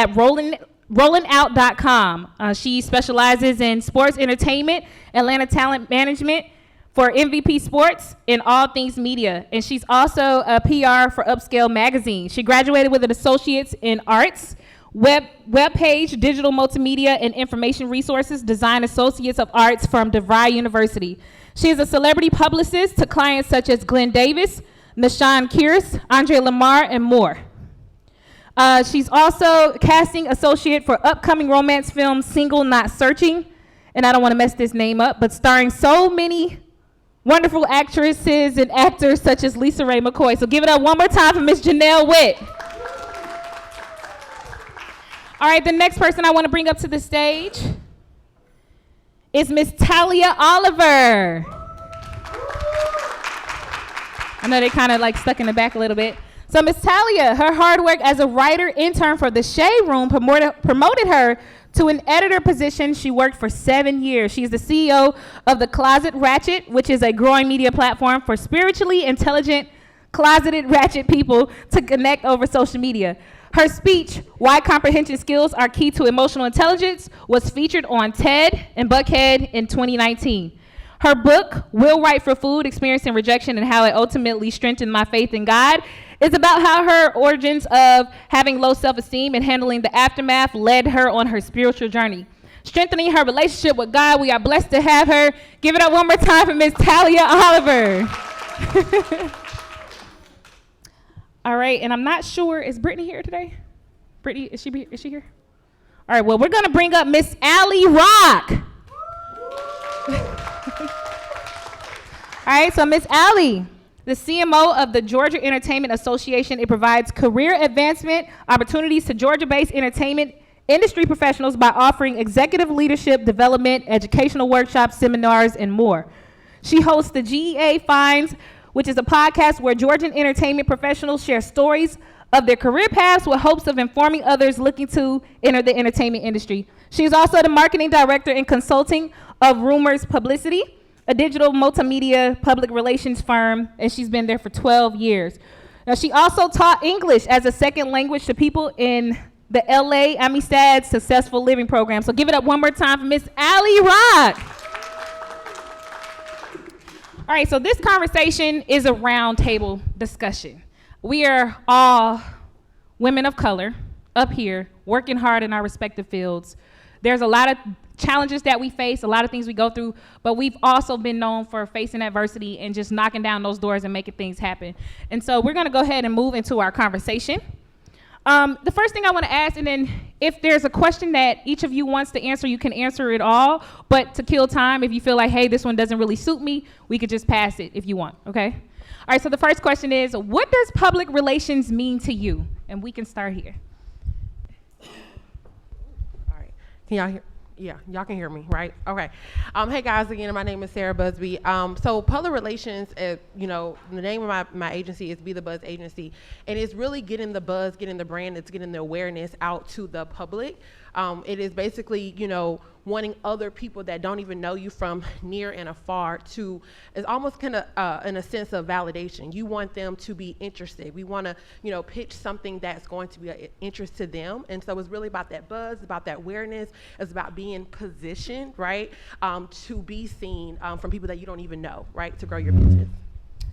at rollingout.com. She specializes in sports entertainment, Atlanta talent management for MVP Sports, and all things media. And she's also a PR for Upscale Magazine. She graduated with an Associate's in Arts, Web Page, Digital Multimedia, and Information Resources, Design Associates of Arts from DeVry University. She is a celebrity publicist to clients such as Glenn Davis, Nashawn Kearse, Andre Lamar, and more. She's also casting associate for upcoming romance film Single Not Searching, and I don't want to mess this name up, but starring so many wonderful actresses and actors such as Lisa Ray McCoy. So give it up one more time for Miss Janelle Witt. All right, the next person I want to bring up to the stage is Miss Talia Oliver. I know they kind of like stuck in the back a little bit. So Miss Talia, her hard work as a writer intern for the Shade Room promoted her to an editor position. She worked for 7 years. She's the CEO of the Closet Ratchet, which is a growing media platform for spiritually intelligent, closeted ratchet people to connect over social media. Her speech, Why Comprehension Skills Are Key to Emotional Intelligence, was featured on TED and Buckhead in 2019. Her book, Will Write for Food, Experiencing Rejection and How It Ultimately Strengthened My Faith in God, is about how her origins of having low self-esteem and handling the aftermath led her on her spiritual journey. Strengthening her relationship with God, we are blessed to have her. Give it up one more time for Miss Talia Oliver. All right, and I'm not sure, is Brittany here today? Brittany, is she here? All right, well, we're gonna bring up Miss Allie Rock. All right, so Miss Allie, the CMO of the Georgia Entertainment Association. It provides career advancement opportunities to Georgia-based entertainment industry professionals by offering executive leadership development, educational workshops, seminars, and more. She hosts the GEA Finds, which is a podcast where Georgian entertainment professionals share stories of their career paths with hopes of informing others looking to enter the entertainment industry. She is also the marketing director and consulting of Rumors Publicity, a digital multimedia public relations firm, and she's been there for 12 years. Now, she also taught English as a second language to people in the LA Amistad Successful Living Program. So give it up one more time for Miss Allie Rock. All right, so this conversation is a roundtable discussion. We are all women of color up here working hard in our respective fields. There's a lot of challenges that we face, a lot of things we go through, but we've also been known for facing adversity and just knocking down those doors and making things happen. And so we're gonna go ahead and move into our conversation. The first thing I wanna ask, and then if there's a question that each of you wants to answer, you can answer it all, but to kill time, if you feel like, hey, this one doesn't really suit me, we could just pass it if you want, okay? All right, so the first question is, what does public relations mean to you? And we can start here. All right, can y'all hear? Yeah, y'all can hear me, right? Okay. Hey guys, again, my name is Sarah Busby. So public relations, you know, the name of my agency is Be the Buzz Agency, and it's really getting the buzz, getting the brand, it's getting the awareness out to the public. It is basically, you know, wanting other people that don't even know you from near and afar to, it's almost kind of in a sense of validation. You want them to be interested. We want to, you know, pitch something that's going to be of interest to them. And so it's really about that buzz, about that awareness. It's about being positioned, right, to be seen from people that you don't even know, right, to grow your business.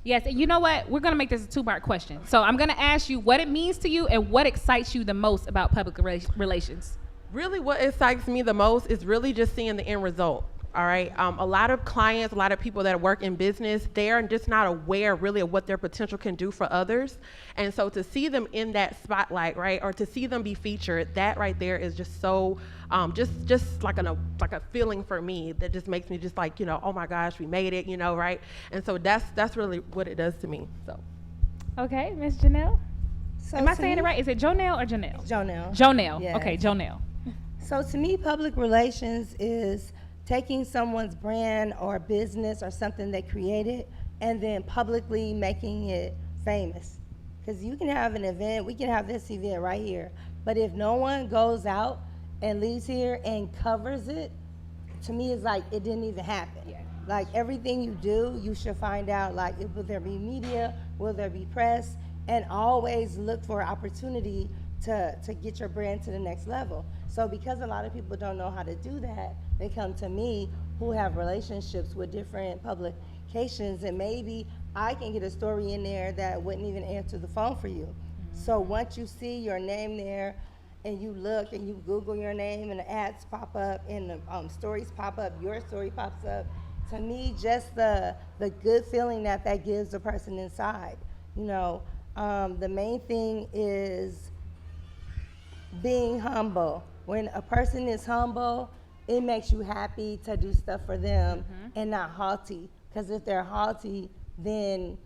Yes, and you know what? We're going to make this a two-part question. So I'm going to ask you what it means to you and what excites you the most about public relations. Really what excites me the most is really just seeing the end result, all right? A lot of clients, a lot of people that work in business, they're just not aware really of what their potential can do for others. And so to see them in that spotlight, right, or to see them be featured, that right there is just so, just like a feeling for me that just makes me just like, you know, oh my gosh, we made it, you know, right? And so that's really what it does to me, so. Okay, Miss Janelle? So am I saying it right? Is it Jonelle or Janelle? Jonelle. Jonelle, Yes. Okay, Jonelle. So to me, public relations is taking someone's brand or business or something they created and then publicly making it famous. Because you can have an event, we can have this event right here, but if no one goes out and leaves here and covers it, to me it's like it didn't even happen. Yeah. Like everything you do, you should find out, like, will there be media, will there be press, and always look for an opportunity to get your brand to the next level. So because a lot of people don't know how to do that, they come to me who have relationships with different publications, and maybe I can get a story in there that wouldn't even answer the phone for you. So once you see your name there, and you look and you Google your name and the ads pop up and the stories pop up, your story pops up, to me, just the good feeling that gives the person inside. You know, the main thing is being humble. When a person is humble, it makes you happy to do stuff for them and not haughty. Because if they're haughty, then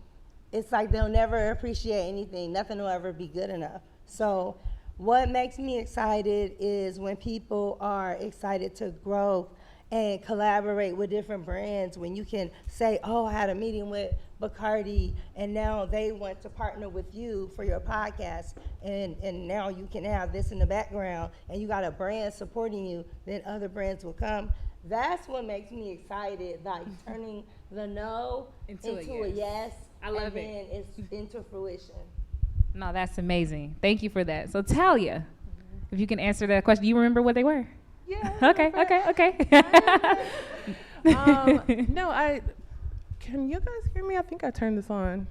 it's like they'll never appreciate anything. Nothing will ever be good enough. So what makes me excited is when people are excited to grow and collaborate with different brands. When you can say, oh, I had a meeting with Bacardi, and now they want to partner with you for your podcast, and now you can have this in the background, and you got a brand supporting you, then other brands will come. That's what makes me excited, like turning the no into a yes. I love and then it's into fruition. No, that's amazing. Thank you for that. So Talia, if you can answer that question, do you remember what they were? Yeah. Okay. No, can you guys hear me? I think I turned this on.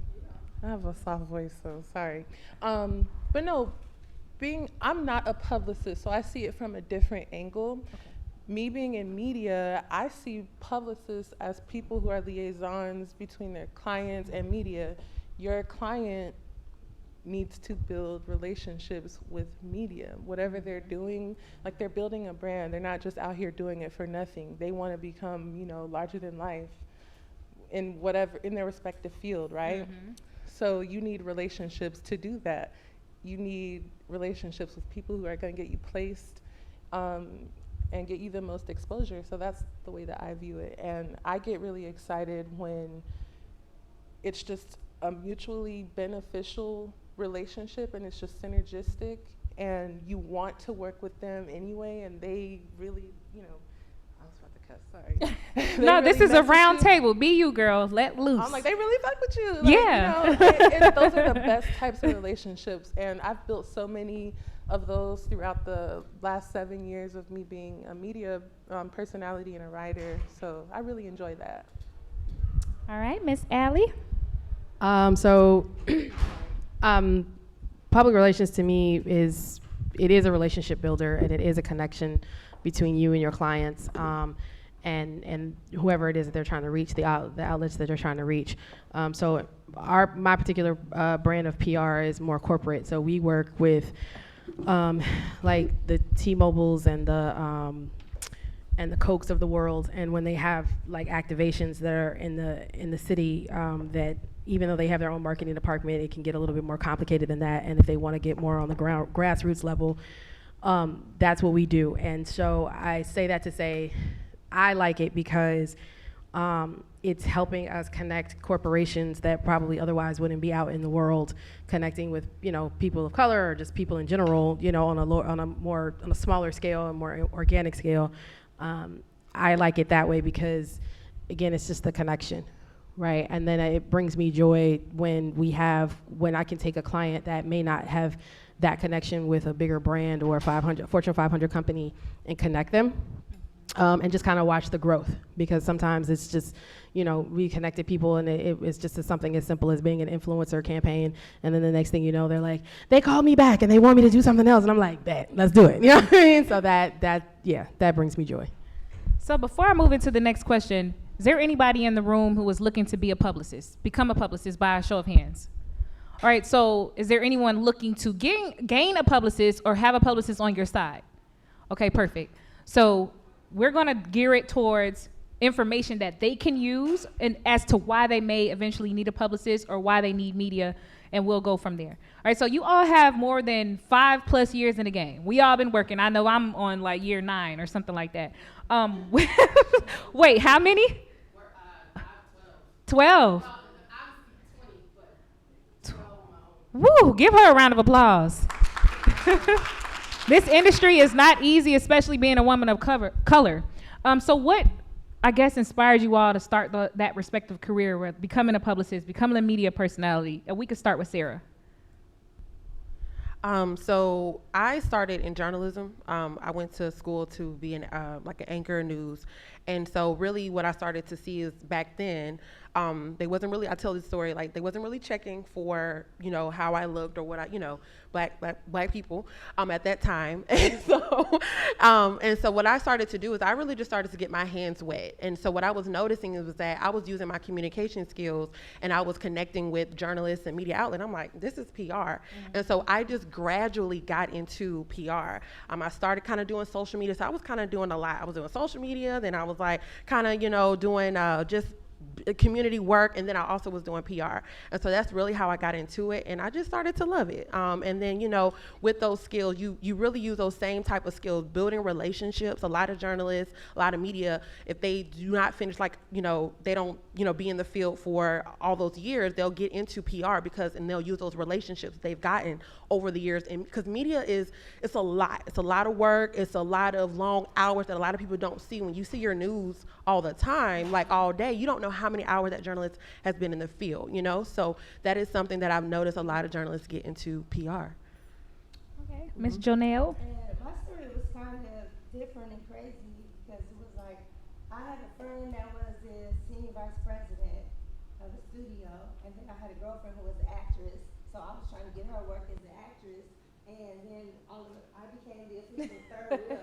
I have a soft voice, so sorry. But no, I'm not a publicist, so I see it from a different angle. Okay. Me being in media, I see publicists as people who are liaisons between their clients and media. Your client needs to build relationships with media. Whatever they're doing, like they're building a brand. They're not just out here doing it for nothing. They want to become, larger than life in their respective field, right? So you need relationships to do that. You need relationships with people who are going to get you placed and get you the most exposure. So that's the way that I view it. And I get really excited when it's just a mutually beneficial relationship and it's just synergistic and you want to work with them anyway, and they really, I was about to cuss, sorry. No, this is a round table. Be you, girl. Let loose. I'm like, they really fuck with you. Like, yeah. Those are the best types of relationships, and I've built so many of those throughout the last 7 years of me being a media personality and a writer, so I really enjoy that. All right, Miss Allie. Public relations to me is a relationship builder, and it is a connection between you and your clients, and whoever it is that they're trying to reach, the outlets that they're trying to reach. So my particular brand of PR is more corporate. So we work with like the T-Mobiles and the Cokes of the world, and when they have like activations that are in the city, that even though they have their own marketing department, it can get a little bit more complicated than that. And if they want to get more on the grassroots level, that's what we do. And so I say that to say I like it because it's helping us connect corporations that probably otherwise wouldn't be out in the world connecting with, people of color or just people in general, on a smaller scale and more organic scale. I like it that way because, again, it's just the connection, right? And then it brings me joy when I can take a client that may not have that connection with a bigger brand or Fortune 500 company and connect them. And just kind of watch the growth, because sometimes it's just, we connected people and it's just something as simple as being an influencer campaign. And then the next thing you know, they're like, they called me back and they want me to do something else. And I'm like, bet, let's do it. You know what I mean? So that brings me joy. So before I move into the next question, is there anybody in the room who is looking to become a publicist by a show of hands? All right, so is there anyone looking to gain a publicist or have a publicist on your side? Okay, perfect. So we're going to gear it towards information that they can use and as to why they may eventually need a publicist or why they need media, and we'll go from there. All right, so you all have more than 5+ years in the game. We all been working. I know I'm on like year 9 or something like that. Wait, how many? 12. Woo, give her a round of applause. This industry is not easy, especially being a woman of color. So what, I guess, inspired you all to start that respective career with becoming a publicist, becoming a media personality? And we could start with Sarah. So I started in journalism. I went to school to be like an anchor of news. And so really what I started to see is back then, they wasn't really, I tell this story, like they wasn't really checking for, how I looked or what black people, at that time. And so what I started to do is I really just started to get my hands wet. And so what I was noticing was that I was using my communication skills and I was connecting with journalists and media outlets. I'm like, this is PR. Mm-hmm. And so I just gradually got into PR. I started kind of doing social media. So I was kind of doing a lot. I was doing social media, then I was like kind of, doing just community work, and then I also was doing PR. And so that's really how I got into it, and I just started to love it. And then, with those skills, you really use those same type of skills, building relationships. A lot of journalists, a lot of media, if they do not finish, they don't, be in the field for all those years, they'll get into PR and they'll use those relationships they've gotten over the years. And because media it's a lot of work. It's a lot of long hours that a lot of people don't see. When you see your news all the time, like all day, you don't know how many hours that journalist has been in the field, So that is something that I've noticed a lot of journalists get into PR. Okay, Miss Jonelle. And my story was kind of different and crazy because it was like I had a friend that was the senior vice president of the studio, and then I had a girlfriend who was an actress, so I was trying to get her work as an actress, and then I became the official third wheel.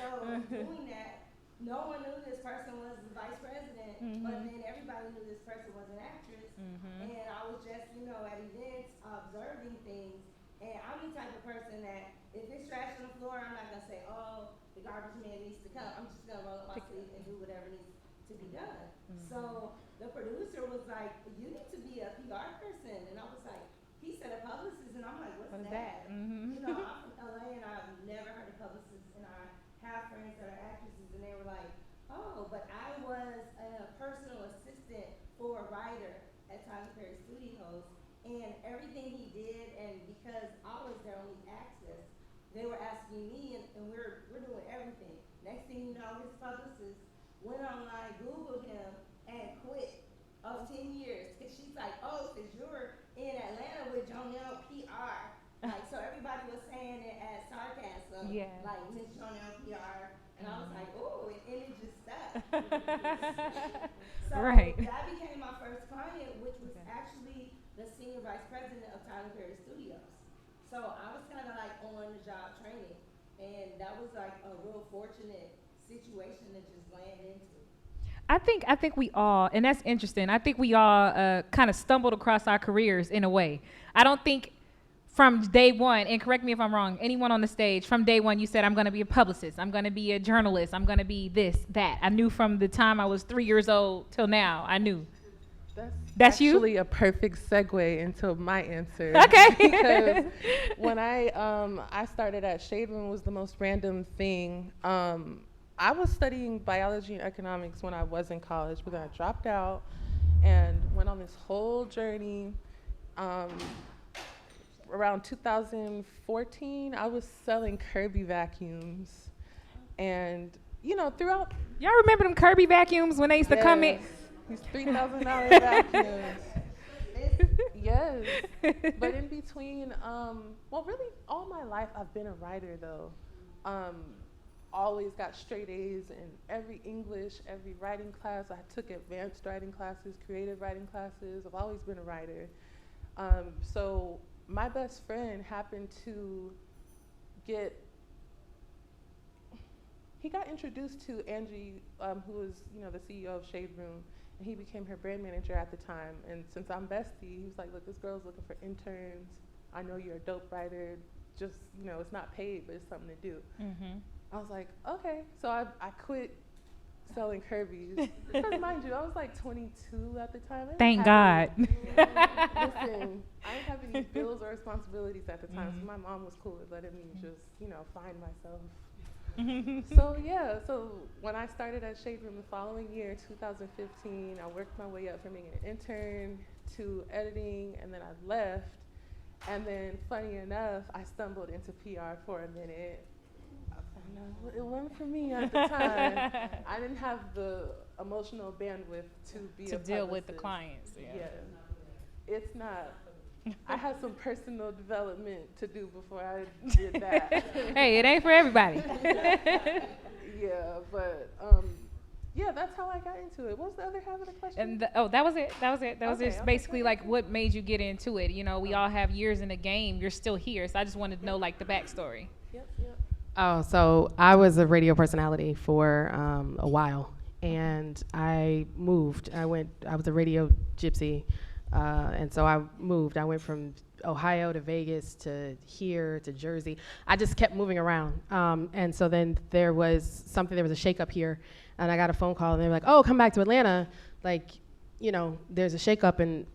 So doing that, no one knew this person was the vice president, but then everybody knew this person was an actress, and I was just, at events observing things, and I'm the type of person that if it's trash on the floor, I'm not gonna say, oh, the garbage man needs to come. I'm just gonna roll up my sleeve and do whatever needs to be done. So the producer was like, you need to be a PR person, and I was like, he said a publicist, and I'm like, what's that? I'm from LA, and I've never heard of publicists, and I have friends that are actresses, and they were like, oh, but I was a personal assistant for a writer at Tyler Perry Studios, and everything he did, and because I was their only access, they were asking me, and we're doing everything. Next thing you know, his publicist went online, Googled him, and quit of 10 years. Because she's like, oh, since you're in Atlanta with Jonelle PR. Like, so everybody was saying it as sarcasm, like Miss Jonelle PR. And I was like, oh, and it just stuck. So that became my first client, which was actually the senior vice president of Tyler Perry Studios. So I was kind of like on the job training, and that was like a real fortunate situation to just land into. I think we all, and that's interesting, I think we all kind of stumbled across our careers in a way. I don't think from day one, and correct me if I'm wrong, anyone on the stage, from day one you said, I'm going to be a publicist, I'm going to be a journalist, I'm going to be this, that. I knew from the time I was 3 years old till now, I knew. That's you? Actually a perfect segue into my answer. Okay. Because when I started at Shade Room was the most random thing. I was studying biology and economics when I was in college, but then I dropped out and went on this whole journey. Around 2014, I was selling Kirby vacuums. And, throughout... Y'all remember them Kirby vacuums when they used to come in? These $3,000 vacuums. Yes. But in between, really all my life I've been a writer though. Always got straight A's in every English, every writing class. I took advanced writing classes, creative writing classes. I've always been a writer. So my best friend happened to he got introduced to Angie, who was, the CEO of Shade Room. And he became her brand manager at the time. And since I'm bestie, he was like, look, this girl's looking for interns. I know you're a dope writer. Just, it's not paid, but it's something to do. I was like, okay. So I quit selling Kirby's. Because mind you, I was like 22 at the time. Thank God. Listen, I didn't have any bills or responsibilities at the time. So my mom was cool with letting me just, find myself. So when I started at Shade Room the following year, 2015, I worked my way up from being an intern to editing, and then I left. And then, funny enough, I stumbled into PR for a minute. It wasn't for me at the time. I didn't have the emotional bandwidth to be to deal with the clients. Yeah, it's not I had some personal development to do before I did that. Hey, it ain't for everybody. Yeah, but yeah, that's how I got into it. What was the other half of the question? And that was it. That was it. That was Okay, just okay, basically good. like what made you get into it. You know, we all have years in the game. You're still here, so I just wanted to know like the backstory. Yep. Oh, so I was a radio personality for a while, and I moved. I was a radio gypsy, and so I moved. I went from Ohio to Vegas to here to Jersey. I just kept moving around, and so then there was a shakeup here, and I got a phone call, and they were like, "Oh, come back to Atlanta, like, you know, there's a shakeup." And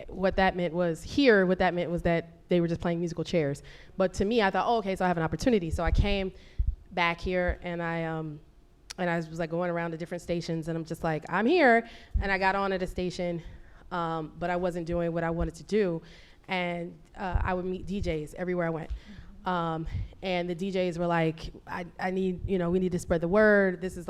what that meant was that they were just playing musical chairs. But to me, I thought, oh, okay, so I have an opportunity. So I came back here, and I was like going around to different stations, and I'm just like, I'm here. And I got on at a station, but I wasn't doing what I wanted to do. And I would meet DJs everywhere I went. And the DJs were like, I need, you know, we need to spread the word. This was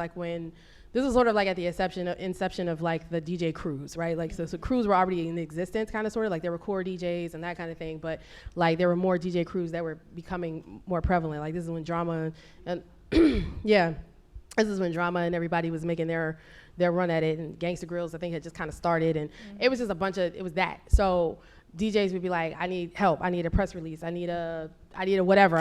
sort of like at the inception of like the DJ crews, right? Like, so crews were already in existence, kind of sort of like there were core DJs and that kind of thing, but like there were more DJ crews that were becoming more prevalent. Like this is when Drama and yeah, this is when Drama and everybody was making their run at it, and Gangsta Grills I think had just kind of started, and it was just it was that. So DJs would be like, I need help, I need a press release, I need a whatever,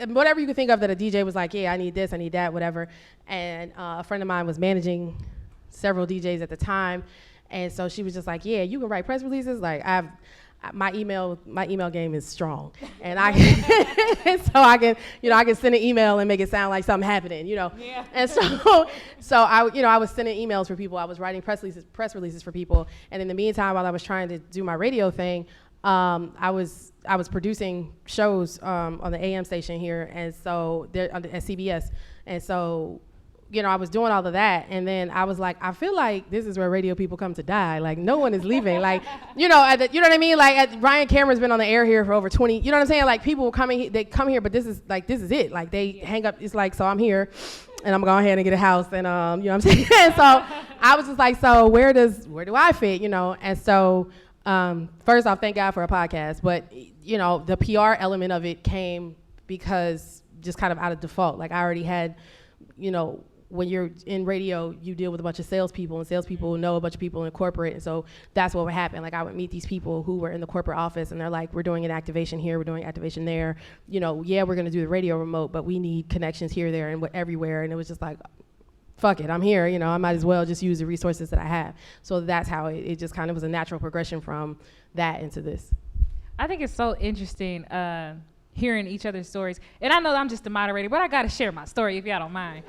whatever you could think of that a DJ was like, yeah, I need this, I need that, whatever. And a friend of mine was managing several DJs at the time, and so she was just like, yeah, you can write press releases. Like my email game is strong, and I can send an email and make it sound like something happening, you know. Yeah. And so I was sending emails for people. I was writing press releases for people, and in the meantime, while I was trying to do my radio thing, I was producing shows on the AM station here, and so at CBS, and so I was doing all of that, and then I was like, I feel like this is where radio people come to die. Like no one is leaving. Like you know what I mean? Like Ryan Cameron's been on the air here for over 20. You know what I'm saying? Like people they come here, but this is it. Like they hang up. It's like, so I'm here, and I'm gonna go ahead and get a house, and you know what I'm saying? So I was just like, so where do I fit? You know, and so. First off, thank God for a podcast, but the PR element of it came because just kind of out of default. Like I already had, when you're in radio, you deal with a bunch of salespeople, and salespeople know a bunch of people in corporate, and so that's what would happen. Like I would meet these people who were in the corporate office, and they're like, we're doing an activation here, we're doing activation there. Yeah, we're gonna do the radio remote, but we need connections here, there, and everywhere. And it was just like, fuck it, I'm here, I might as well just use the resources that I have. So that's how it just kind of was a natural progression from that into this. I think it's so interesting hearing each other's stories. And I know I'm just the moderator, but I got to share my story if y'all don't mind.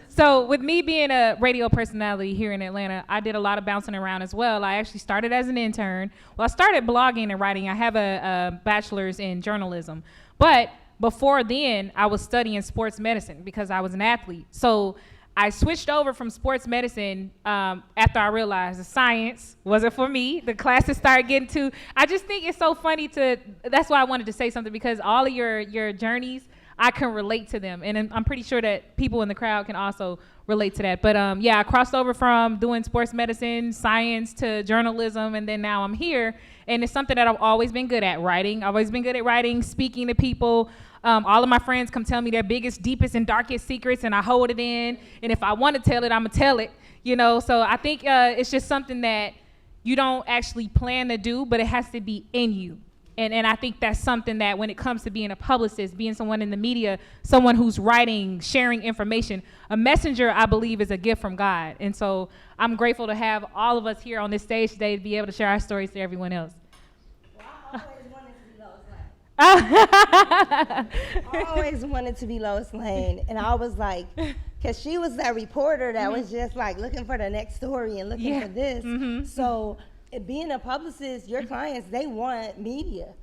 So with me being a radio personality here in Atlanta, I did a lot of bouncing around as well. I actually started as an intern. Well, I started blogging and writing. I have a bachelor's in journalism. But before then, I was studying sports medicine because I was an athlete. So I switched over from sports medicine after I realized the science wasn't for me. The classes started getting too, I just think it's so funny that's why I wanted to say something, because all of your journeys, I can relate to them. And I'm pretty sure that people in the crowd can also relate to that. But yeah, I crossed over from doing sports medicine, science to journalism, and then now I'm here. And it's something that I've always been good at, writing. I've always been good at writing, speaking to people. All of my friends come tell me their biggest, deepest, and darkest secrets, and I hold it in. And if I want to tell it, I'm going to tell it, So I think it's just something that you don't actually plan to do, but it has to be in you. And I think that's something that when it comes to being a publicist, being someone in the media, someone who's writing, sharing information, a messenger, I believe, is a gift from God. And so I'm grateful to have all of us here on this stage today to be able to share our stories to everyone else. I always wanted to be Lois Lane, and I was like, because she was that reporter that was just like looking for the next story and looking for this. So being a publicist, your clients, they want media.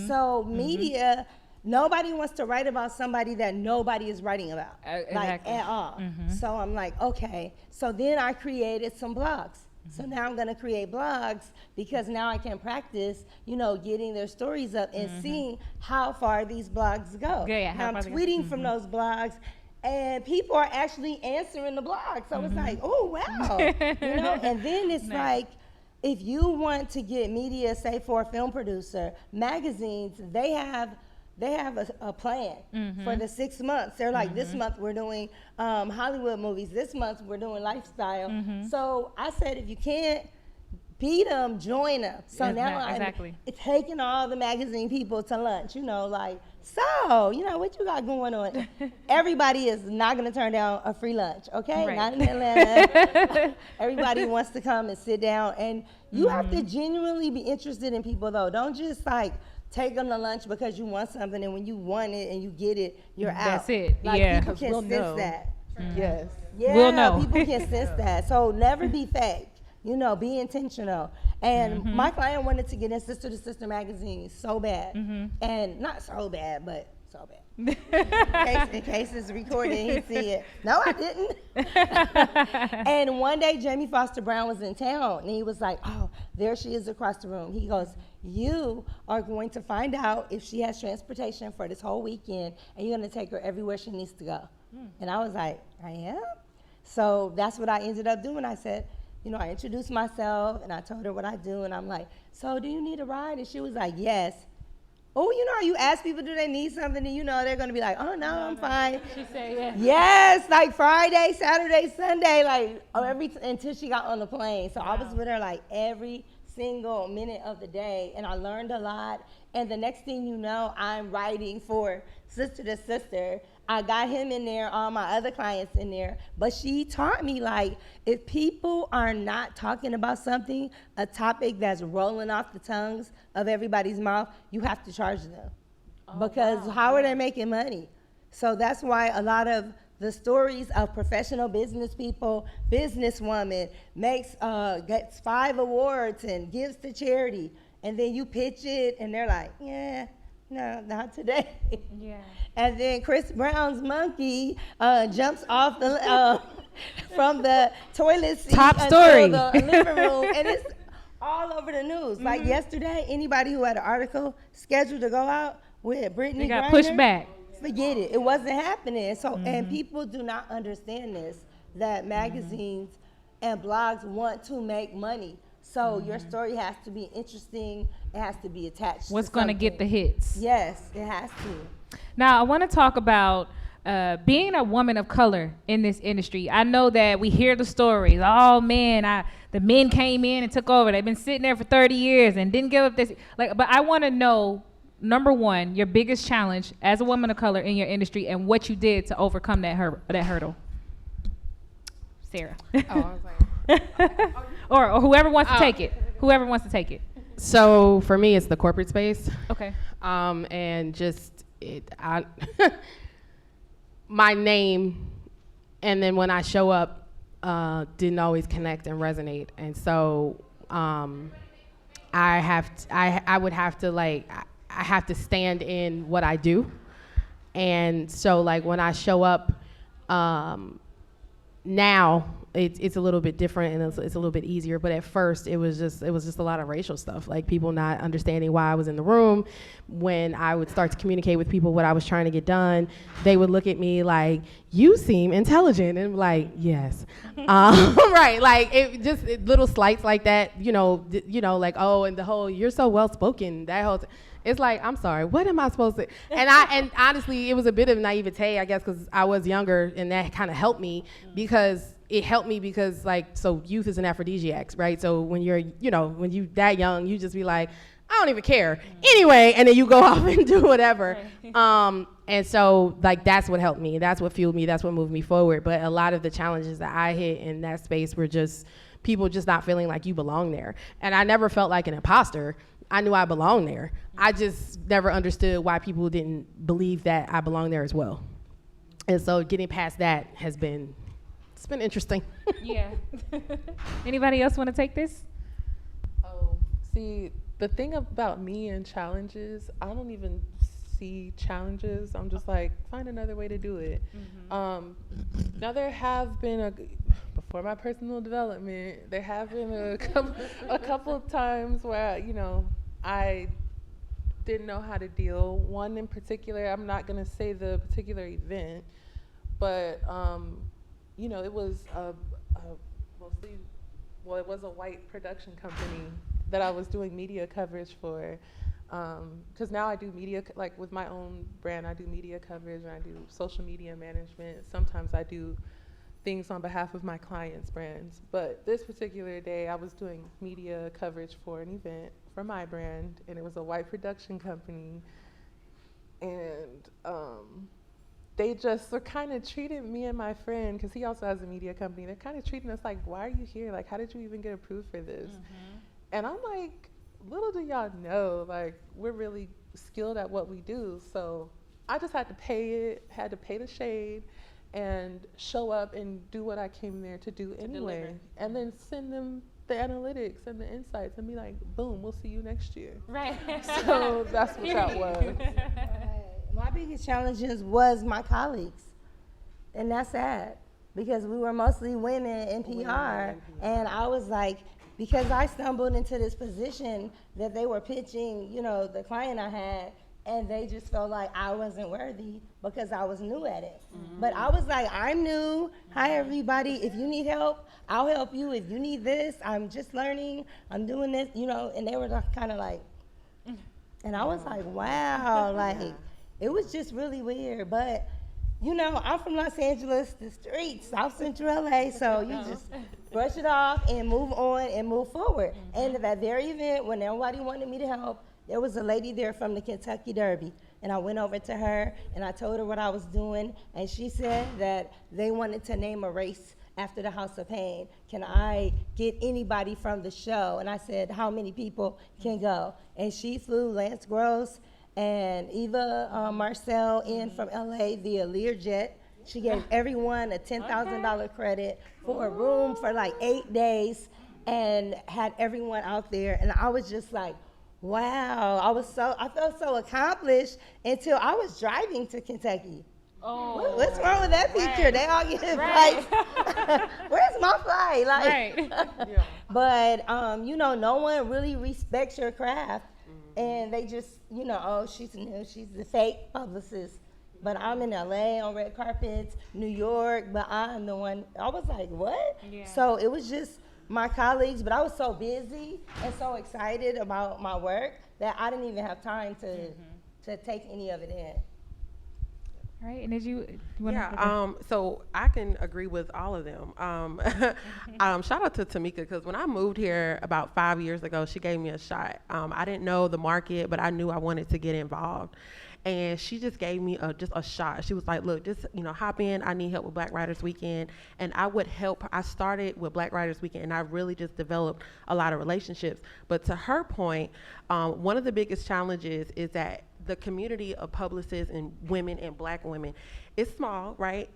So media, nobody wants to write about somebody that nobody is writing about, like at all. So I'm like, okay. So then I created some blogs. So now I'm going to create blogs because now I can practice, getting their stories up and seeing how far these blogs go. Now I'm tweeting from those blogs, and people are actually answering the blog. So it's like, oh, wow. And then it's like, if you want to get media, say for a film producer, magazines, they have a plan for the 6 months. They're like, this month we're doing Hollywood movies. This month we're doing lifestyle. So I said, if you can't beat them, join them. So now I'm taking all the magazine people to lunch, like, so, what you got going on? Everybody is not going to turn down a free lunch, okay? Right. Not in Atlanta. Everybody wants to come and sit down. And you have to genuinely be interested in people, though. Don't just, like, take them to lunch because you want something, and when you want it and you get it, you're out. That's it. Like, Yeah. people can sense that. Yes. Yeah, We'll know. people can sense that. So never be fake. Be intentional. And my client wanted to get in Sister to Sister magazine so bad. And not so bad, but so bad. in case it's recorded, he see it. No, I didn't. And one day, Jamie Foster Brown was in town, and he was like, oh, there she is across the room. He goes, you are going to find out if she has transportation for this whole weekend, and you're going to take her everywhere she needs to go. And I was like, I am? So that's what I ended up doing. I said, I introduced myself, and I told her what I do, and I'm like, so do you need a ride? And she was like, yes. Oh, you ask people, do they need something, and they're going to be like, oh, no, I'm fine. She said, yeah. Yes, like Friday, Saturday, Sunday, like until she got on the plane. So I was with her like every single minute of the day, and I learned a lot. And the next thing you know, I'm writing for Sister to Sister. I got him in there, all my other clients in there. But she taught me, like, if people are not talking about something, a topic that's rolling off the tongues of everybody's mouth, you have to charge them. Because how are they making money? So that's why a lot of the stories of professional business people, businesswoman, gets 5 awards and gives to charity. And then you pitch it, and they're like, yeah. No, not today. Yeah. And then Chris Brown's monkey jumps off the from the toilet seat Top until story. the living room, and it's all over the news. Like yesterday, anybody who had an article scheduled to go out with Brittany They got Griner, pushed back. forget it. It wasn't happening. So, and people do not understand this, that magazines and blogs want to make money. So your story has to be interesting. It has to be attached. What's going to get the hits? Yes, it has to. Now, I want to talk about being a woman of color in this industry. I know that we hear the stories. Oh man, the men came in and took over. They've been sitting there for 30 years and didn't give up this. But I want to know, number one, your biggest challenge as a woman of color in your industry and what you did to overcome that hurdle. Sarah. Oh, I was like, or whoever wants to take it. Whoever wants to take it. So for me, it's the corporate space. Okay. And just my name, and then when I show up, didn't always connect and resonate, and so I have to stand in what I do, and so like when I show up, now it's a little bit different and it's a little bit easier, but at first it was just a lot of racial stuff, like people not understanding why I was in the room. When I would start to communicate with people what I was trying to get done, they would look at me like, you seem intelligent, and like, yes. Right, like little slights like that, like, oh, and the whole, you're so well spoken, that whole it's like, I'm sorry, what am I supposed to? And honestly, it was a bit of naivete, I guess, because I was younger, and that kind of helped me because like, so youth is an aphrodisiac, right? So when you're, when you that young, you just be like, I don't even care. Anyway, and then you go off and do whatever. And so like, that's what helped me. That's what fueled me. That's what moved me forward. But a lot of the challenges that I hit in that space were just people just not feeling like you belong there. And I never felt like an imposter. I knew I belonged there. I just never understood why people didn't believe that I belonged there as well. And so getting past that it's been interesting. Yeah. Anybody else want to take this? Oh, see, the thing about me and challenges, I don't even see challenges. I'm just like, find another way to do it. Now there have been before my personal development, there have been a couple of times where, I didn't know how to deal. One in particular, I'm not going to say the particular event, but, it was mostly well, it was a white production company that I was doing media coverage for. Because now I do media, like with my own brand, I do media coverage and I do social media management. Sometimes I do things on behalf of my clients' brands. But this particular day, I was doing media coverage for an event for my brand, and it was a white production company. And they just were kind of treating me and my friend, because he also has a media company, they're kind of treating us like, why are you here? Like, how did you even get approved for this? And I'm like, little do y'all know, like, we're really skilled at what we do. So I just had to pay the shade and show up and do what I came there to do anyway. And then send them the analytics and the insights and be like, boom, we'll see you next year. Right. So that's what that was. My biggest challenges was my colleagues, and that's sad because we were mostly women in PR, and I was like, because I stumbled into this position that they were pitching, you know, the client I had, and they just felt like I wasn't worthy because I was new at it. But I was like, I'm new. Hi, everybody. If you need help, I'll help you. If you need this, I'm just learning. I'm doing this, you know, and they were kind of like, and I was like, wow, like, it was just really weird. But, you know, I'm from Los Angeles, the streets, South Central LA, so you just brush it off and move on and move forward. And at that very event, when nobody wanted me to help, there was a lady there from the Kentucky Derby. And I went over to her and I told her what I was doing. And she said that they wanted to name a race after the House of Pain. Can I get anybody from the show? And I said, how many people can go? And she flew Lance Gross and Eva Marcel in from LA via Learjet. She gave everyone a $10,000 credit for a room for like 8 days and had everyone out there. And I was just like, wow, I felt so accomplished until I was driving to Kentucky. Oh. What's wrong with that picture? Right. They all get flights. Where's my flight? Like, Right. But, you know, no one really respects your craft. And they just, you know, oh, she's new, she's the fake publicist. But I'm in LA on red carpets, New York, but I'm the one. I was like, what? Yeah. So it was just my colleagues, but I was so busy and so excited about my work that I didn't even have time to take any of it in. Right, and did you so I can agree with all of them. Shout out to Tamika, because when I moved here about 5 years ago, she gave me a shot. I didn't know the market, but I knew I wanted to get involved. And she just gave me just a shot. She was like, look, just, you know, hop in. I need help with Black Writers Weekend. And I would help. I started with Black Writers Weekend, and I really just developed a lot of relationships. But to her point, one of the biggest challenges is that the community of publicists and women and Black women is small, right?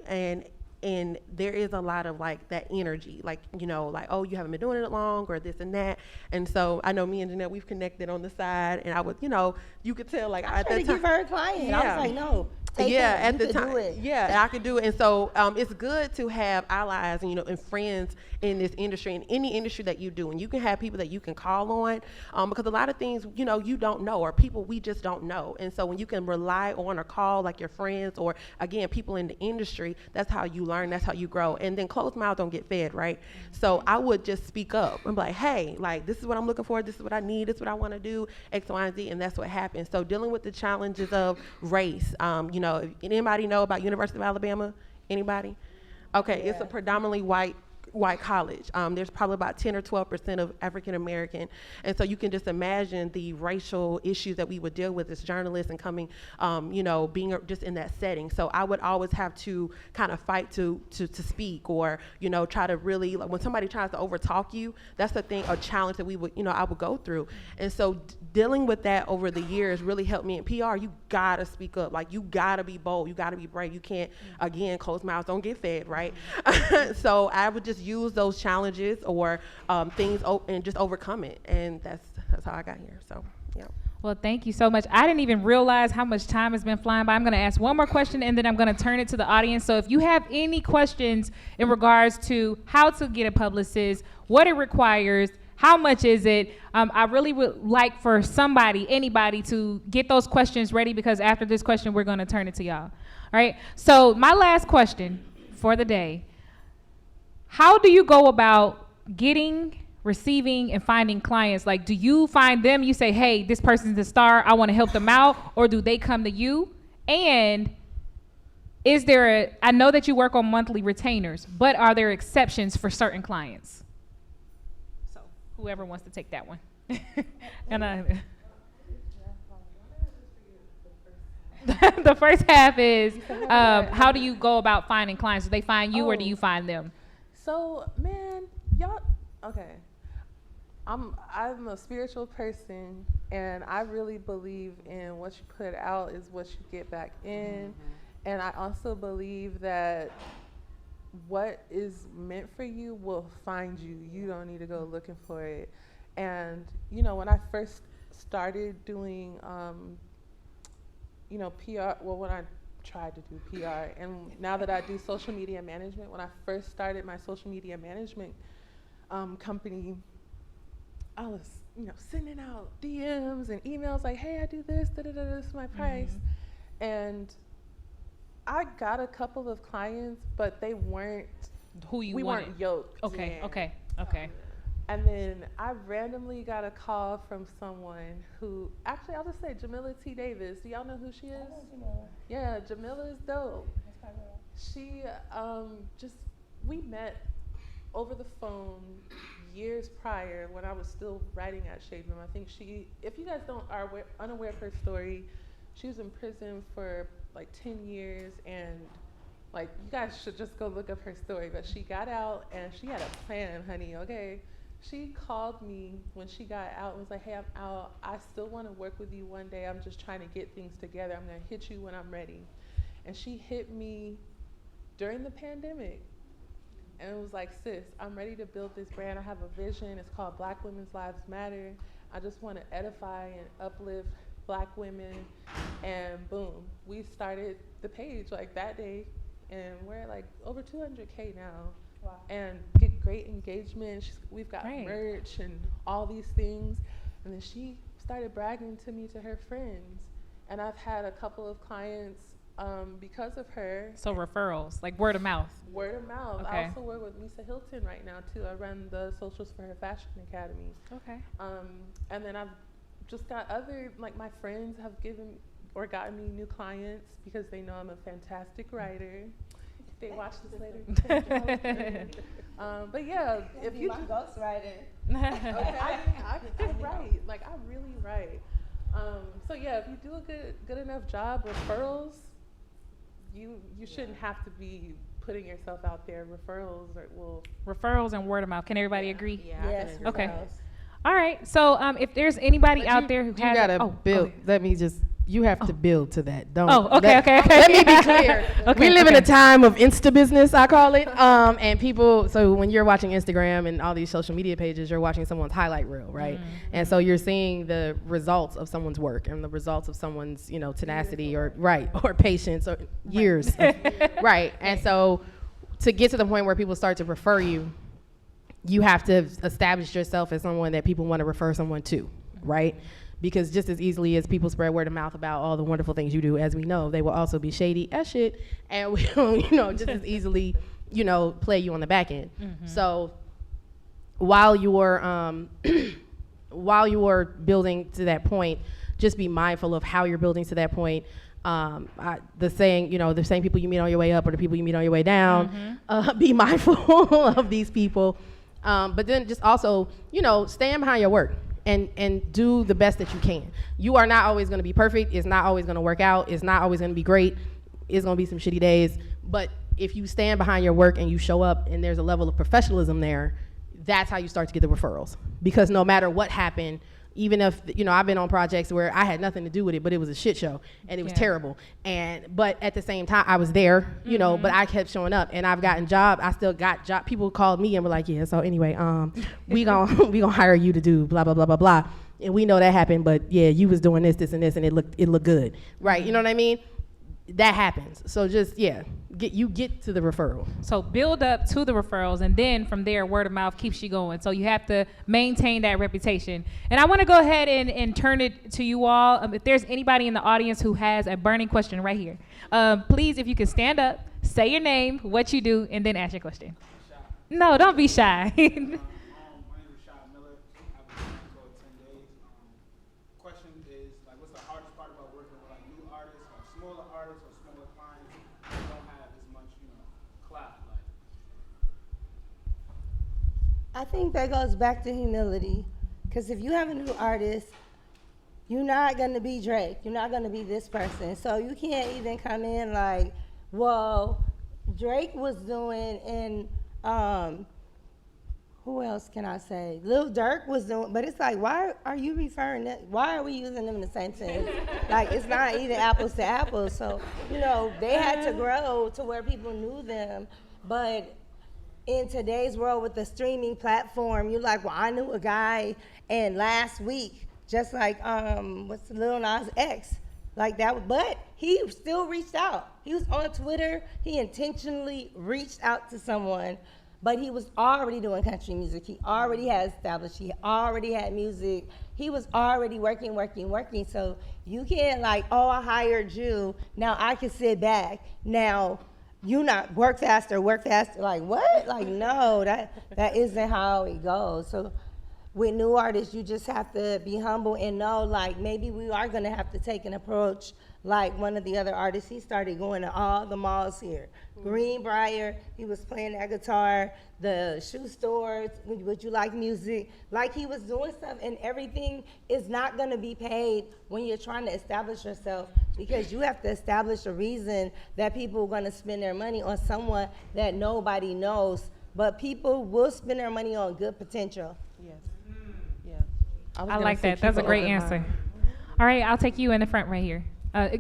And there is a lot of like that energy, like, you know, like, oh, you haven't been doing it long or this and that. And so I know me and Jeanette, we've connected on the side, and I would, you know, you could tell like I tried to give her a client. Yeah. I was like, no. At the time, I could do it. And so it's good to have allies and, you know, and friends in this industry, in any industry that you do. And you can have people that you can call on because a lot of things, you know, you don't know, or people we just don't know. And so when you can rely on or call like your friends or, again, people in the industry, that's how you learn, that's how you grow. And then closed mouths don't get fed, right? So I would just speak up and be like, hey, like, this is what I'm looking for, this is what I need, this is what I want to do, X, Y, and Z, and that's what happens. So dealing with the challenges of race, you know, anybody know about University of Alabama? Anybody? Okay, it's a predominantly white college. There's probably about 10 or 12% of African American. And so you can just imagine the racial issues that we would deal with as journalists and coming, you know, being just in that setting. So I would always have to kind of fight to speak, or, you know, try to really, like, when somebody tries to overtalk you, that's the thing, a challenge that we would, you know, I would go through. And so dealing with that over the years really helped me in PR. You gotta speak up. Like, you gotta be bold. You gotta be brave. You can't, again, closed mouths don't get fed, right? So I would just use those challenges or things and just overcome it. And that's how I got here. So, yeah. Well, thank you so much. I didn't even realize how much time has been flying by. I'm going to ask one more question, and then I'm going to turn it to the audience. So if you have any questions in regards to how to get a publicist, what it requires, how much is it, I really would like for anybody to get those questions ready, because after this question, we're going to turn it to y'all. All right? So my last question for the day: how do you go about getting receiving and finding clients? Like, do you find them, you say, hey, this person's the star, I want to help them out, or do they come to you? And is there I know that you work on monthly retainers, but are there exceptions for certain clients? So whoever wants to take that one. And the first half is, how do you go about finding clients? Do they find you or do you find them? So, man, y'all, okay. I'm a spiritual person, and I really believe in what you put out is what you get back in. And I also believe that what is meant for you will find you. You don't need to go looking for it. And, you know, when I first started doing, you know, PR, well, when I tried to do PR, and now that I do social media management, when I first started my social media management company, I was, you know, sending out DMs and emails like, hey, I do this, this is my price. And I got a couple of clients, but they weren't who you we wanted. weren't yoked. Okay, in. okay. And then I randomly got a call from someone who, actually, I'll just say Jamila T. Davis. Do y'all know who she is? Yeah, Jamila is dope. She we met over the phone years prior when I was still writing at Shade Room. I think if you guys are unaware of her story, she was in prison for like 10 years, and like, you guys should just go look up her story. But she got out and she had a plan, honey, okay? She called me when she got out and was like, hey, I'm out. I still want to work with you one day. I'm just trying to get things together. I'm going to hit you when I'm ready. And she hit me during the pandemic. And it was like, sis, I'm ready to build this brand. I have a vision. It's called Black Women's Lives Matter. I just want to edify and uplift Black women. And boom, we started the page like that day. And we're at like over 200K now. Wow. And get great engagement. We've got merch and all these things. And then she started bragging to me to her friends. And I've had a couple of clients because of her. So referrals, like word of mouth. Word of mouth. Okay. I also work with Lisa Hilton right now too. I run the socials for her fashion academy. Okay. And then I've just got other, like my friends have given or gotten me new clients because they know I'm a fantastic writer. They watch this later. But yeah, if you my ghostwriter. okay, I write, like I really write. So yeah, if you do a good enough job, referrals, you shouldn't have to be putting yourself out there. Referrals and word of mouth. Can everybody agree? Yeah. Yes. Okay. referrals. All right. So if there's anybody out there who you has gotta build. Let me just. You have to build to that. Don't. Oh, okay, okay. Let me be clear. Okay, We live in a okay. time of Insta business, I call it. And people, so when you're watching Instagram and all these social media pages, you're watching someone's highlight reel, right? And so you're seeing the results of someone's work and the results of someone's, you know, tenacity or patience or years. Right. And so to get to the point where people start to refer you, you have to establish yourself as someone that people want to refer someone to, right? Because just as easily as people spread word of mouth about all the wonderful things you do, as we know, they will also be shady as shit and will, you know, just as easily, you know, play you on the back end. So while you're building to that point, just be mindful of how you're building to that point. The saying, you know, the same people you meet on your way up or the people you meet on your way down, be mindful of these people. But then just also, you know, stand behind your work. And do the best that you can. You are not always going to be perfect. It's not always going to work out. It's not always going to be great. It's going to be some shitty days. But if you stand behind your work and you show up and there's a level of professionalism there, that's how you start to get the referrals. Because no matter what happened, even if, you know, I've been on projects where I had nothing to do with it, but it was a shit show and it was terrible. But at the same time, I was there, you know, but I kept showing up and I've gotten jobs. I still got job. People called me and were like, yeah, so anyway, we gonna hire you to do blah, blah, blah, blah, blah. And we know that happened, but yeah, you was doing this, this, and this, and it looked good. Right, you know what I mean? That happens. So just, get to the referral. So build up to the referrals, and then from there, word of mouth keeps you going. So you have to maintain that reputation. And I want to go ahead and turn it to you all. If there's anybody in the audience who has a burning question right here, please, if you can stand up, say your name, what you do, and then ask your question. No, don't be shy. I think that goes back to humility. Because if you have a new artist, you're not going to be Drake. You're not going to be this person. So you can't even come in like, well, Drake was doing, and who else can I say? Lil Durk was doing, but it's like, why are you referring that? Why are we using them in the same sentence? Like, it's not even apples to apples. So, you know, they had to grow to where people knew them. But in today's world with the streaming platform, you're like, well, I knew a guy, and last week, just like, what's Lil Nas X, like that, but he still reached out. He was on Twitter, he intentionally reached out to someone, but he was already doing country music. He already had established, he already had music. He was already working. So you can't like, oh, I hired you, now I can sit back. Now, you not work faster. Like what? Like no, that isn't how it goes. So with new artists, you just have to be humble and know, like, maybe we are going to have to take an approach like one of the other artists. He started going to all the malls here. Greenbrier, he was playing that guitar, the shoe stores, would you like music? Like he was doing stuff, and everything is not going to be paid when you're trying to establish yourself, because you have to establish a reason that people are going to spend their money on someone that nobody knows, but people will spend their money on good potential. Yes. Yeah. I like that. That's a great answer. All right, I'll take you in the front right here.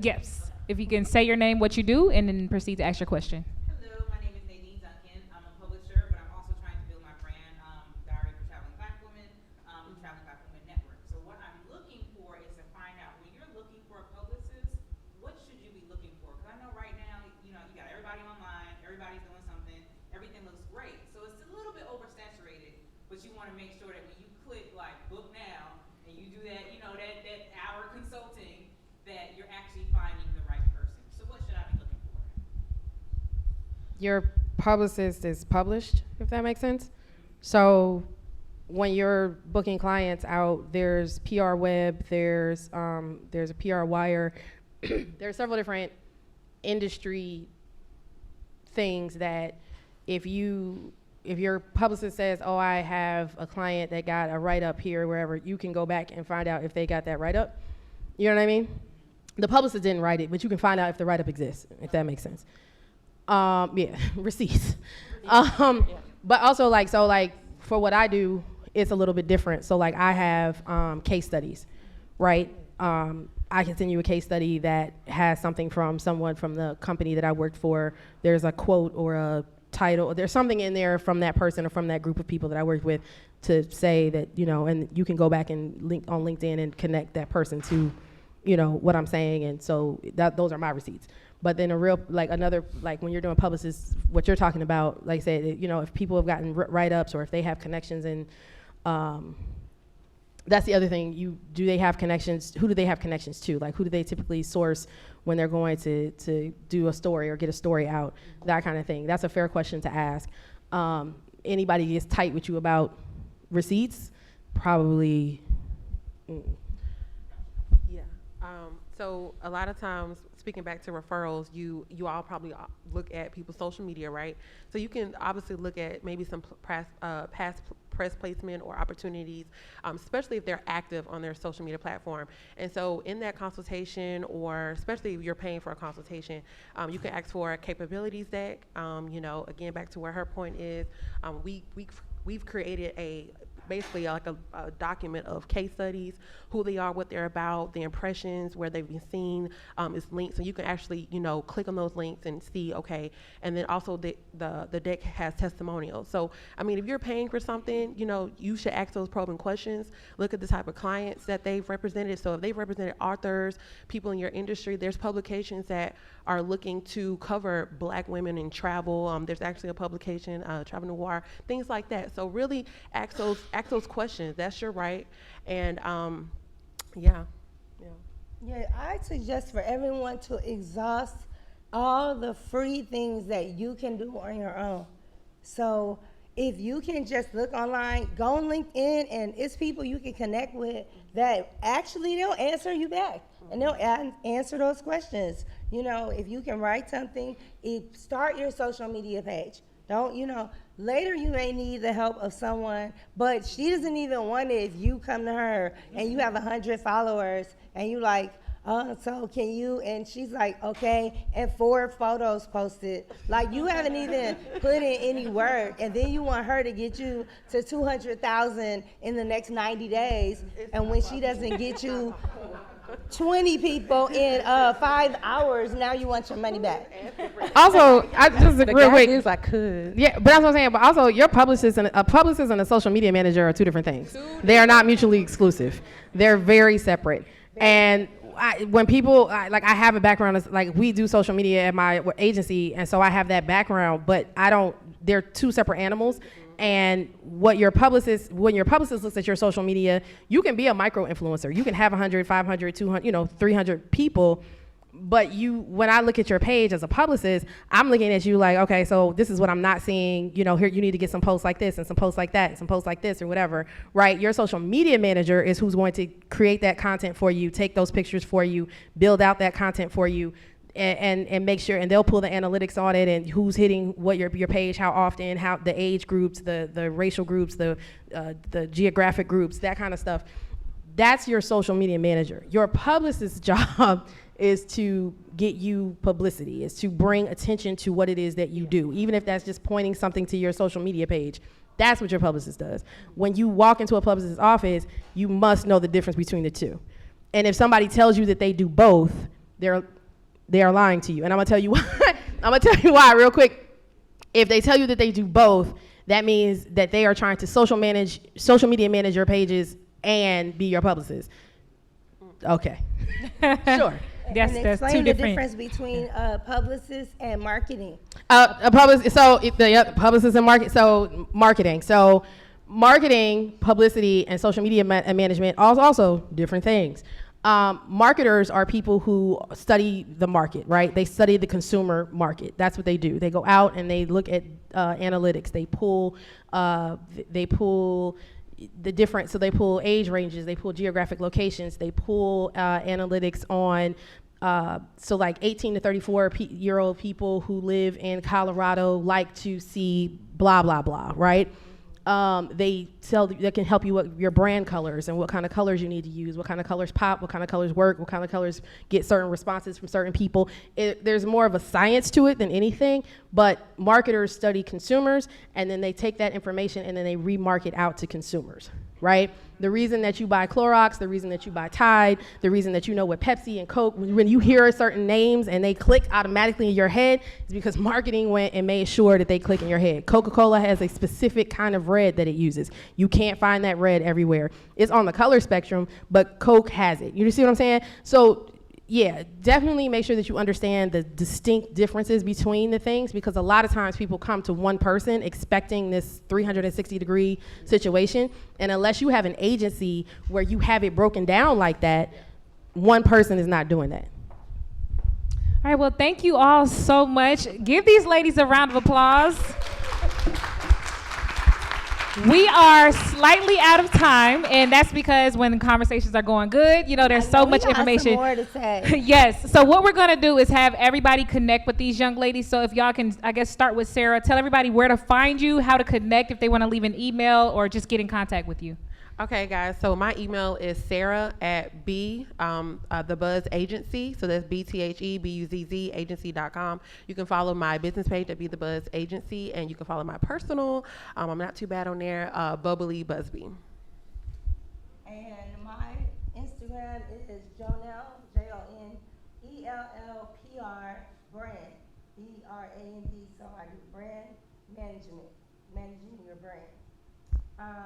Yes, if you can say your name, what you do, and then proceed to ask your question. Hello, my name is Nadine Duncan. I'm a publisher, but I'm also trying to build my brand, Diary of a Traveling Black Woman, Traveling Black Woman Network. So what I'm looking for is to find out, when you're looking for a publicist, what should you be looking for? Because I know right now, you know, you got everybody online, everybody's doing something, everything looks great. So it's a little bit oversaturated, but you want to make sure that when you click like book now, and you do that, you know, that hour consulting, that you're actually finding the right person. So what should I be looking for? Your publicist is published, if that makes sense. So when you're booking clients out, there's PR Web, there's a PR Wire, there's several different industry things that if your publicist says, oh, I have a client that got a write-up here, wherever, you can go back and find out if they got that write-up. You know what I mean? The publicist didn't write it, but you can find out if the write-up exists, if that makes sense. Yeah, receipts. But also, like, so, like, for what I do, it's a little bit different. So, like, I have case studies, right? I can send you a case study that has something from someone from the company that I worked for. There's a quote or a title, or there's something in there from that person or from that group of people that I worked with to say that, you know, and you can go back and link on LinkedIn and connect that person to, you know, what I'm saying. And so those are my receipts. But then when you're doing publicists, what you're talking about, like I said, you know, if people have gotten write-ups or if they have connections, and that's the other thing. Do they have connections? Who do they have connections to? Like, who do they typically source when they're going to do a story or get a story out? That kind of thing. That's a fair question to ask. Anybody gets tight with you about receipts? Probably. Yeah. So a lot of times, speaking back to referrals, you all probably look at people's social media, right? So you can obviously look at maybe some past press placement or opportunities, especially if they're active on their social media platform. And so in that consultation, or especially if you're paying for a consultation, you can ask for a capabilities deck. You know, again, back to where her point is, we've created basically like a document of case studies, who they are, what they're about, the impressions, where they've been seen, is linked. So you can actually, you know, click on those links and see, okay. And then also the deck has testimonials. So, I mean, if you're paying for something, you know, you should ask those probing questions. Look at the type of clients that they've represented. So if they've represented authors, people in your industry, there's publications that are looking to cover Black women in travel. There's actually a publication, Travel Noir, things like that. So really ask those questions. That's your right. And yeah. Yeah, I suggest for everyone to exhaust all the free things that you can do on your own. So if you can just look online, go on LinkedIn, and it's people you can connect with that actually they'll answer you back, and they'll answer those questions. You know, if you can write something, start your social media page. Don't, later you may need the help of someone, but she doesn't even want it if you come to her and you have 100 followers and you like, oh, so can you? And she's like, okay, and 4 photos posted. Like, you haven't even put in any work, and then you want her to get you to 200,000 in the next 90 days, and when she doesn't get you 20 people in 5 hours, now you want your money back. Also, I just The real gag quick. is I could. Yeah, but that's what I'm saying. But also, your publicist and a social media manager are 2 different things. They are not mutually exclusive. They're very separate. And when people I have a background as, like, we do social media at my agency, and so I have that background. But I don't. They're 2 separate animals. And when your publicist looks at your social media, you can be a micro influencer. You can have 100, 500, 200, 300 people. But when I look at your page as a publicist, I'm looking at you like, okay, so this is what I'm not seeing. Here you need to get some posts like this and some posts like that and some posts like this or whatever, right? Your social media manager is who's going to create that content for you, take those pictures for you, build out that content for you, and make sure, and they'll pull the analytics on it and who's hitting what your page, how often, how the age groups, the racial groups, the geographic groups, that kind of stuff. That's your social media manager. Your publicist's job is to get you publicity, is to bring attention to what it is that you do, even if that's just pointing something to your social media page. That's what your publicist does. When you walk into a publicist's office, you must know the difference between the 2. And if somebody tells you that they do both, they are lying to you. And I'm gonna tell you why. I'm gonna tell you why real quick. If they tell you that they do both, that means that they are trying to social media manage your pages and be your publicist. Okay. Sure. That's And two explain the different. difference between publicist and marketing. Publicist and marketing. So marketing, publicity, and social media management are also different things. Marketers are people who study the market, right? They study the consumer market. That's what they do. They go out and they look at analytics. They pull the different, so they pull age ranges, they pull geographic locations, they pull analytics on, so like 18 to 34-year-old people who live in Colorado like to see blah, blah, blah, right? They can help you with your brand colors and what kind of colors you need to use, what kind of colors pop, what kind of colors work, what kind of colors get certain responses from certain people. There's more of a science to it than anything, but marketers study consumers, and then they take that information and then they remarket out to consumers, right? The reason that you buy Clorox, the reason that you buy Tide, the reason that you know what Pepsi and Coke, when you hear certain names and they click automatically in your head, is because marketing went and made sure that they click in your head. Coca-Cola has a specific kind of red that it uses. You can't find that red everywhere. It's on the color spectrum, but Coke has it. You see what I'm saying? So yeah, definitely make sure that you understand the distinct differences between the things, because a lot of times people come to one person expecting this 360-degree situation, and unless you have an agency where you have it broken down like that, one person is not doing that. All right, well, thank you all so much. Give these ladies a round of applause. We are slightly out of time, and that's because when the conversations are going good, there's so much information. More to say. Yes. So what we're going to do is have everybody connect with these young ladies. So if y'all can, I guess, start with Sarah. Tell everybody where to find you, how to connect if they want to leave an email or just get in contact with you. Okay, guys, so my email is Sarah at the Buzz Agency. So that's BTHEBUZZ agency.com. You can follow my business page at Be the Buzz Agency, and you can follow my personal. I'm not too bad on there, Bubbly Busby. And my Instagram is Jonell, JONELLPR brand, BRAND. So I do brand management, managing your brand.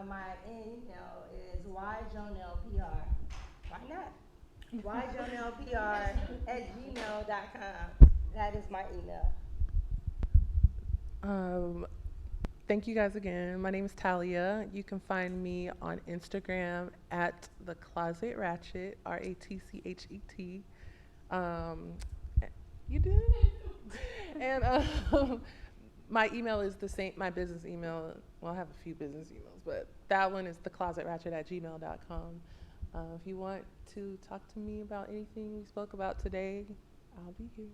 My email is yjonellpr. Why not? yjonellpr@gmail.com. That is my email. Thank you guys again. My name is Talia. You can find me on Instagram at The Closet Ratchet, RATCHET. You did? And my email is the same, my business email. Well, I have a few business emails, but that one is theclosetratchet@gmail.com. If you want to talk to me about anything we spoke about today, I'll be here.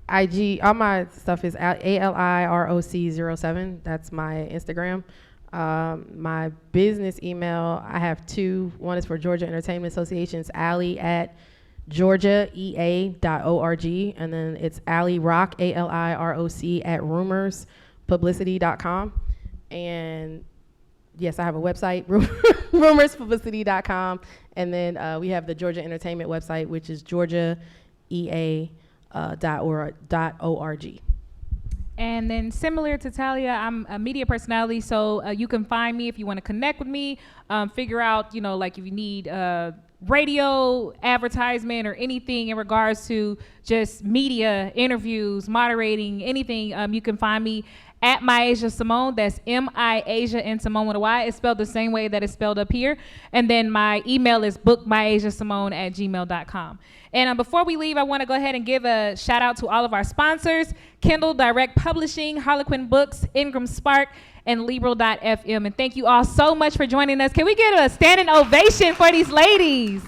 IG, all my stuff is ALIROC07. That's my Instagram. My business email, I have two. One is for Georgia Entertainment Association. It's ally@georgiaea.org. And then it's AliRock, ALIROC, @rumorspublicity.com. And yes, I have a website, rumorspublicity.com. And then we have the Georgia Entertainment website, which is georgiaea.org. And then similar to Talia, I'm a media personality, so you can find me if you want to connect with me, figure out, like if you need radio advertisement or anything in regards to just media, interviews, moderating, anything, you can find me at Myasia Simone. That's M-I-Asia and Simone with a Y. It's spelled the same way that it's spelled up here. And then my email is bookmyasiasimone@gmail.com. And before we leave, I want to go ahead and give a shout out to all of our sponsors: Kindle Direct Publishing, Harlequin Books, Ingram Spark, and Liberal.fm. And thank you all so much for joining us. Can we get a standing ovation for these ladies?